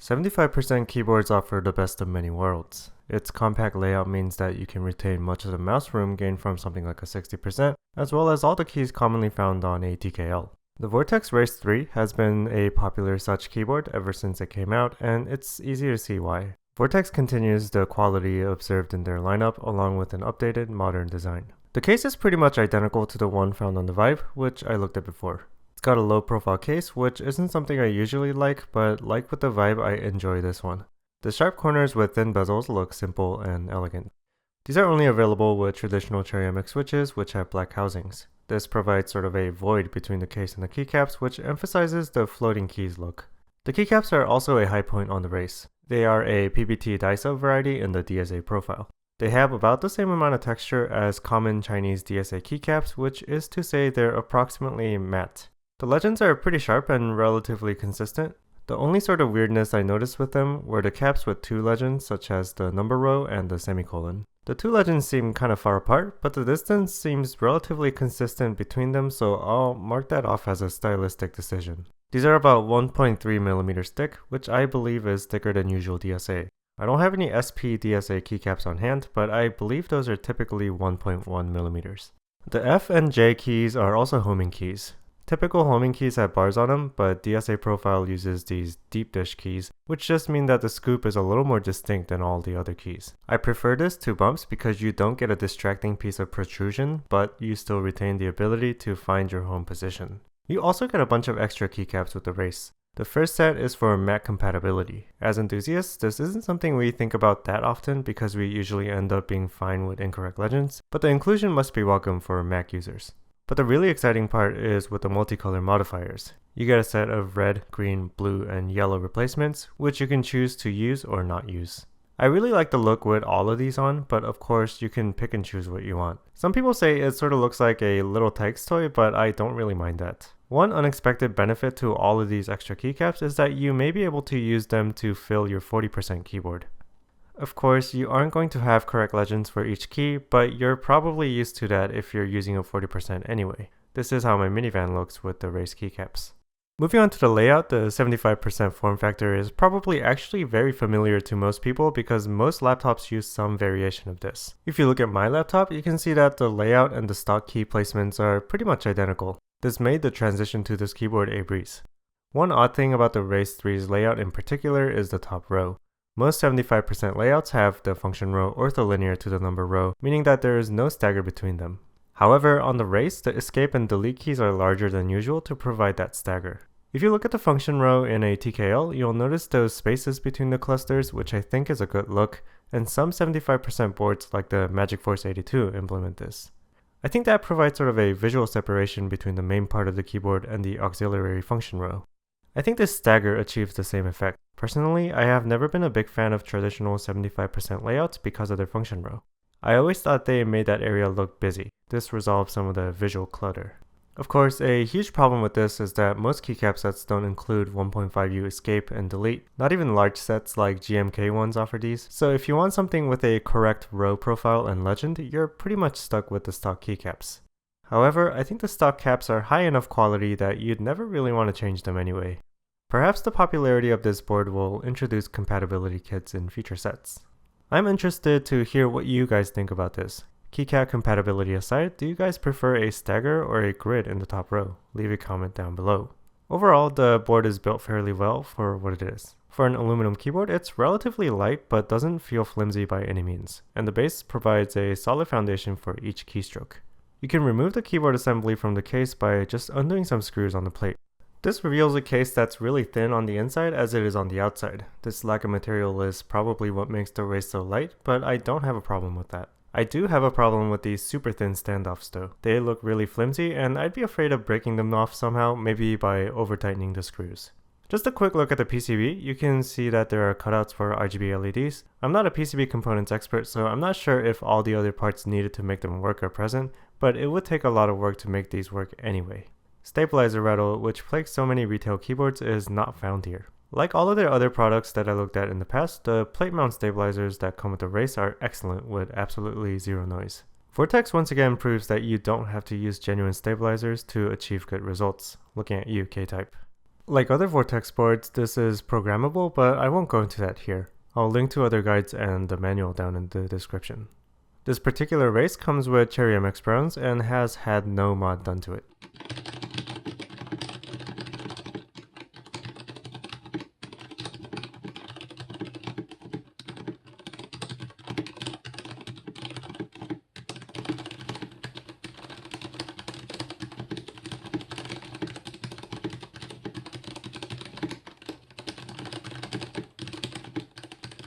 75% keyboards offer the best of many worlds. Its compact layout means that you can retain much of the mouse room gained from something like a 60%, as well as all the keys commonly found on a TKL. The Vortex Race 3 has been a popular such keyboard ever since it came out, and it's easy to see why. Vortex continues the quality observed in their lineup along with an updated, modern design. The case is pretty much identical to the one found on the Vive, which I looked at before. It's got a low profile case, which isn't something I usually like, but like with the Vive, I enjoy this one. The sharp corners with thin bezels look simple and elegant. These are only available with traditional ceramic switches, which have black housings. This provides sort of a void between the case and the keycaps, which emphasizes the floating keys look. The keycaps are also a high point on the race. They are a PBT DISA variety in the DSA profile. They have about the same amount of texture as common Chinese DSA keycaps, which is to say they're approximately matte. The legends are pretty sharp and relatively consistent. The only sort of weirdness I noticed with them were the caps with two legends, such as the number row and the semicolon. The two legends seem kind of far apart, but the distance seems relatively consistent between them, so I'll mark that off as a stylistic decision. These are about 1.3mm thick, which I believe is thicker than usual DSA. I don't have any SP DSA keycaps on hand, but I believe those are typically 1.1mm. The F and J keys are also homing keys. Typical homing keys have bars on them, but DSA profile uses these deep dish keys, which just mean that the scoop is a little more distinct than all the other keys. I prefer this to bumps because you don't get a distracting piece of protrusion, but you still retain the ability to find your home position. You also get a bunch of extra keycaps with the race. The first set is for Mac compatibility. As enthusiasts, this isn't something we think about that often because we usually end up being fine with incorrect legends, but the inclusion must be welcome for Mac users. But the really exciting part is with the multicolored modifiers. You get a set of red, green, blue, and yellow replacements, which you can choose to use or not use. I really like the look with all of these on, but of course you can pick and choose what you want. Some people say it sort of looks like a little Tykes toy, but I don't really mind that. One unexpected benefit to all of these extra keycaps is that you may be able to use them to fill your 40% keyboard. Of course, you aren't going to have correct legends for each key, but you're probably used to that if you're using a 40% anyway. This is how my Minivan looks with the race keycaps. Moving on to the layout, the 75% form factor is probably actually very familiar to most people because most laptops use some variation of this. If you look at my laptop, you can see that the layout and the stock key placements are pretty much identical. This made the transition to this keyboard a breeze. One odd thing about the Race 3's layout in particular is the top row. Most 75% layouts have the function row ortholinear to the number row, meaning that there is no stagger between them. However, on the Race, the escape and delete keys are larger than usual to provide that stagger. If you look at the function row in a TKL, you'll notice those spaces between the clusters, which I think is a good look, and some 75% boards like the Magic Force 82 implement this. I think that provides sort of a visual separation between the main part of the keyboard and the auxiliary function row. I think this stagger achieves the same effect. Personally, I have never been a big fan of traditional 75% layouts because of their function row. I always thought they made that area look busy. This resolves some of the visual clutter. Of course, a huge problem with this is that most keycap sets don't include 1.5U escape and delete. Not even large sets like GMK ones offer these, so if you want something with a correct row profile and legend, you're pretty much stuck with the stock keycaps. However, I think the stock caps are high enough quality that you'd never really want to change them anyway. Perhaps the popularity of this board will introduce compatibility kits in future sets. I'm interested to hear what you guys think about this. Keycap compatibility aside, do you guys prefer a stagger or a grid in the top row? Leave a comment down below. Overall, the board is built fairly well for what it is. For an aluminum keyboard, it's relatively light but doesn't feel flimsy by any means, and the base provides a solid foundation for each keystroke. You can remove the keyboard assembly from the case by just undoing some screws on the plate. This reveals a case that's really thin on the inside as it is on the outside. This lack of material is probably what makes the race so light, but I don't have a problem with that. I do have a problem with these super thin standoffs though. They look really flimsy and I'd be afraid of breaking them off somehow, maybe by over tightening the screws. Just a quick look at the PCB, you can see that there are cutouts for RGB LEDs. I'm not a PCB components expert, so I'm not sure if all the other parts needed to make them work are present, but it would take a lot of work to make these work anyway. Stabilizer rattle, which plagues so many retail keyboards, is not found here. Like all of their other products that I looked at in the past, the plate mount stabilizers that come with the race are excellent with absolutely zero noise. Vortex once again proves that you don't have to use genuine stabilizers to achieve good results. Looking at you, K-Type. Like other Vortex boards, this is programmable, but I won't go into that here. I'll link to other guides and the manual down in the description. This particular race comes with Cherry MX Browns and has had no mod done to it.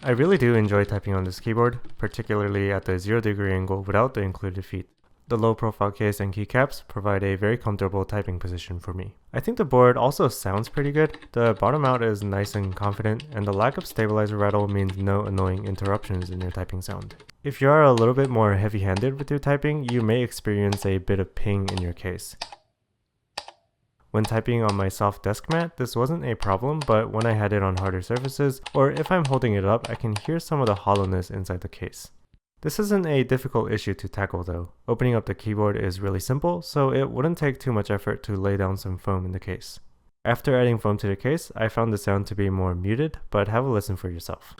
I really do enjoy typing on this keyboard, particularly at the 0° angle without the included feet. The low profile case and keycaps provide a very comfortable typing position for me. I think the board also sounds pretty good. The bottom out is nice and confident, and the lack of stabilizer rattle means no annoying interruptions in your typing sound. If you are a little bit more heavy-handed with your typing, you may experience a bit of ping in your case. When typing on my soft desk mat, this wasn't a problem, but when I had it on harder surfaces, or if I'm holding it up, I can hear some of the hollowness inside the case. This isn't a difficult issue to tackle though. Opening up the keyboard is really simple, so it wouldn't take too much effort to lay down some foam in the case. After adding foam to the case, I found the sound to be more muted, but have a listen for yourself.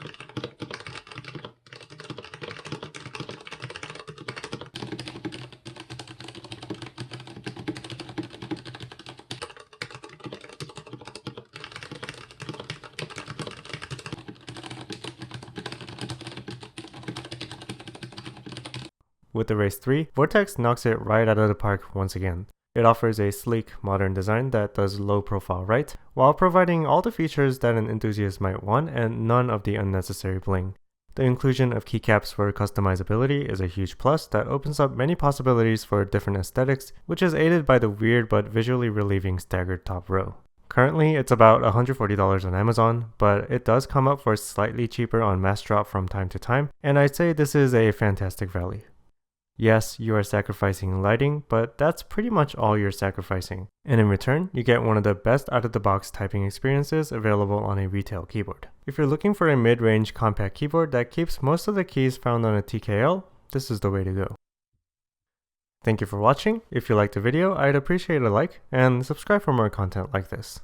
With the Race 3, Vortex knocks it right out of the park once again. It offers a sleek, modern design that does low profile right, while providing all the features that an enthusiast might want and none of the unnecessary bling. The inclusion of keycaps for customizability is a huge plus that opens up many possibilities for different aesthetics, which is aided by the weird but visually relieving staggered top row. Currently, it's about $140 on Amazon, but it does come up for slightly cheaper on mass drop from time to time, and I'd say this is a fantastic value. Yes, you are sacrificing lighting, but that's pretty much all you're sacrificing. And in return, you get one of the best out-of-the-box typing experiences available on a retail keyboard. If you're looking for a mid-range compact keyboard that keeps most of the keys found on a TKL, this is the way to go. Thank you for watching. If you liked the video, I'd appreciate a like, and subscribe for more content like this.